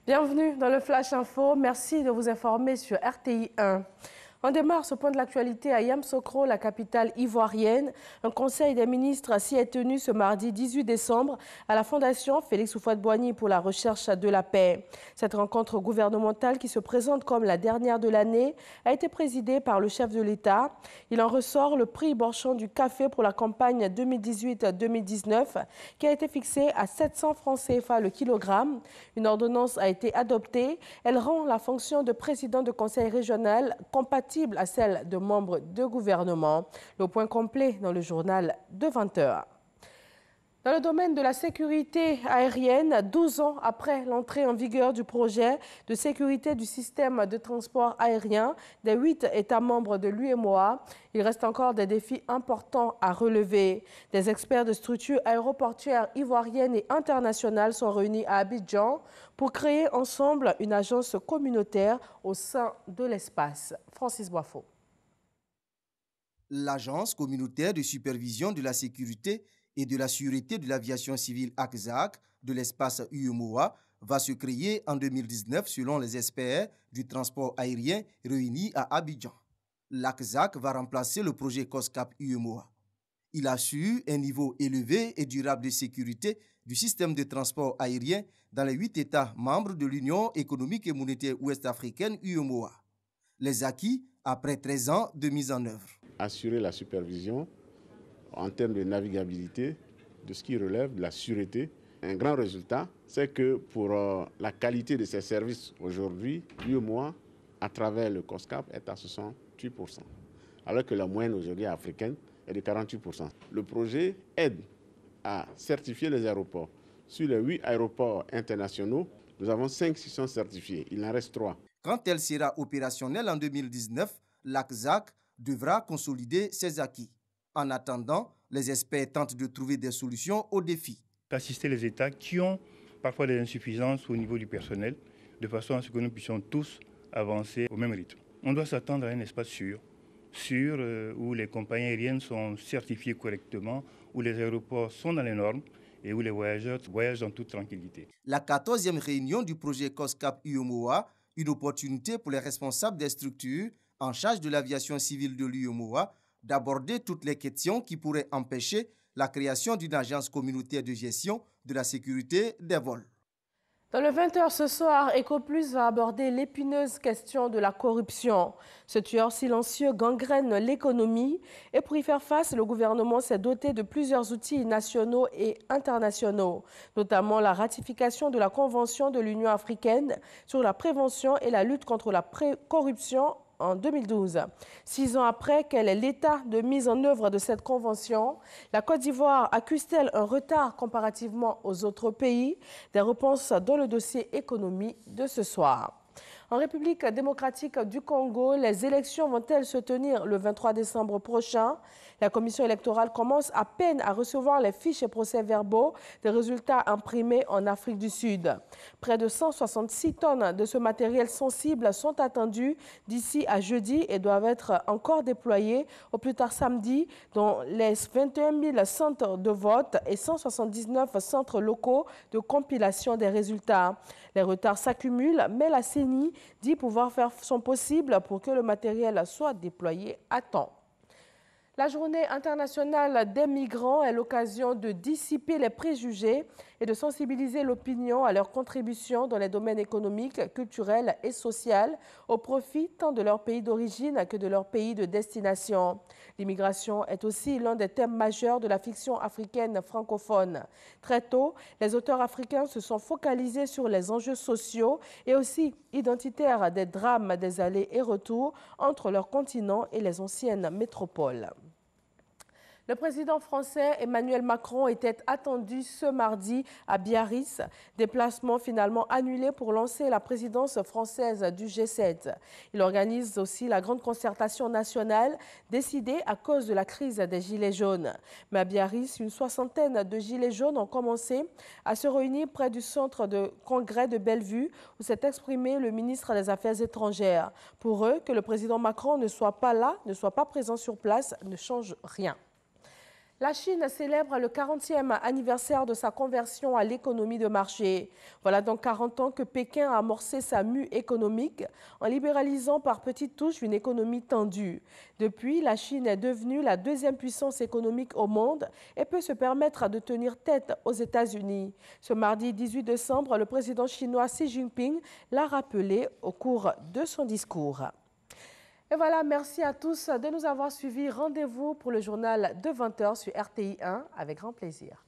Bienvenue dans le Flash Info. Merci de vous informer sur RTI 1. On démarre ce point de l'actualité à Yamoussoukro, la capitale ivoirienne. Un conseil des ministres s'y est tenu ce mardi 18 décembre à la Fondation Félix Houphouët-Boigny pour la recherche de la paix. Cette rencontre gouvernementale qui se présente comme la dernière de l'année a été présidée par le chef de l'État. Il en ressort le prix Borchon du café pour la campagne 2018-2019 qui a été fixé à 700 francs CFA le kilogramme. Une ordonnance a été adoptée. Elle rend la fonction de président de conseil régional compatible à celle de membres de gouvernement. Le point complet dans le journal de 20 h. Dans le domaine de la sécurité aérienne, 12 ans après l'entrée en vigueur du projet de sécurité du système de transport aérien des 8 États membres de l'UEMOA, il reste encore des défis importants à relever. Des experts de structures aéroportuaires ivoiriennes et internationales sont réunis à Abidjan pour créer ensemble une agence communautaire au sein de l'espace. Francis Boifo. L'agence communautaire de supervision de la sécurité et de la sûreté de l'aviation civile ACSAC de l'espace UEMOA va se créer en 2019 selon les experts du transport aérien réunis à Abidjan. L'ACSAC va remplacer le projet COSCAP UEMOA. Il assure un niveau élevé et durable de sécurité du système de transport aérien dans les 8 États membres de l'Union économique et monétaire ouest-africaine UEMOA. Les acquis après 13 ans de mise en œuvre. Assurer la supervision en termes de navigabilité, de ce qui relève de la sûreté. Un grand résultat, c'est que pour la qualité de ces services aujourd'hui, l'UEMOA, à travers le COSCAP, est à 68%, alors que la moyenne aujourd'hui africaine est de 48%. Le projet aide à certifier les aéroports. Sur les 8 aéroports internationaux, nous avons 5 qui sont certifiés. Il en reste 3. Quand elle sera opérationnelle en 2019, l'ACSAC devra consolider ses acquis. En attendant, les experts tentent de trouver des solutions aux défis. Assister les États qui ont parfois des insuffisances au niveau du personnel, de façon à ce que nous puissions tous avancer au même rythme. On doit s'attendre à un espace sûr, où les compagnies aériennes sont certifiées correctement, où les aéroports sont dans les normes et où les voyageurs voyagent en toute tranquillité. La 14e réunion du projet COSCAP UEMOA, une opportunité pour les responsables des structures en charge de l'aviation civile de l'UEMOA d'aborder toutes les questions qui pourraient empêcher la création d'une agence communautaire de gestion de la sécurité des vols. Dans le 20 h ce soir, EcoPlus va aborder l'épineuse question de la corruption. Ce tueur silencieux gangrène l'économie et pour y faire face, le gouvernement s'est doté de plusieurs outils nationaux et internationaux, notamment la ratification de la Convention de l'Union africaine sur la prévention et la lutte contre la corruption en 2012. 6 ans après, quel est l'état de mise en œuvre de cette convention? La Côte d'Ivoire accuse-t-elle un retard comparativement aux autres pays? Des réponses dans le dossier économie de ce soir. En République démocratique du Congo, les élections vont-elles se tenir le 23 décembre prochain? La commission électorale commence à peine à recevoir les fiches et procès-verbaux des résultats imprimés en Afrique du Sud. Près de 166 tonnes de ce matériel sensible sont attendues d'ici à jeudi et doivent être encore déployées au plus tard samedi dans les 21 000 centres de vote et 179 centres locaux de compilation des résultats. Les retards s'accumulent, mais la CENI dit pouvoir faire son possible pour que le matériel soit déployé à temps. La journée internationale des migrants est l'occasion de dissiper les préjugés et de sensibiliser l'opinion à leur contribution dans les domaines économiques, culturels et sociaux au profit tant de leur pays d'origine que de leur pays de destination. L'immigration est aussi l'un des thèmes majeurs de la fiction africaine francophone. Très tôt, les auteurs africains se sont focalisés sur les enjeux sociaux et aussi identitaires des drames des allers et retours entre leur continent et les anciennes métropoles. Le président français Emmanuel Macron était attendu ce mardi à Biarritz, déplacement finalement annulé pour lancer la présidence française du G7. Il organise aussi la grande concertation nationale décidée à cause de la crise des Gilets jaunes. Mais à Biarritz, une soixantaine de Gilets jaunes ont commencé à se réunir près du centre de congrès de Bellevue où s'est exprimé le ministre des Affaires étrangères. Pour eux, que le président Macron ne soit pas là, ne soit pas présent sur place, ne change rien. La Chine célèbre le 40e anniversaire de sa conversion à l'économie de marché. Voilà donc 40 ans que Pékin a amorcé sa mue économique en libéralisant par petites touches une économie tendue. Depuis, la Chine est devenue la deuxième puissance économique au monde et peut se permettre de tenir tête aux États-Unis. Ce mardi 18 décembre, le président chinois Xi Jinping l'a rappelé au cours de son discours. Et voilà, merci à tous de nous avoir suivis. Rendez-vous pour le journal de 20h sur RTI 1 avec grand plaisir.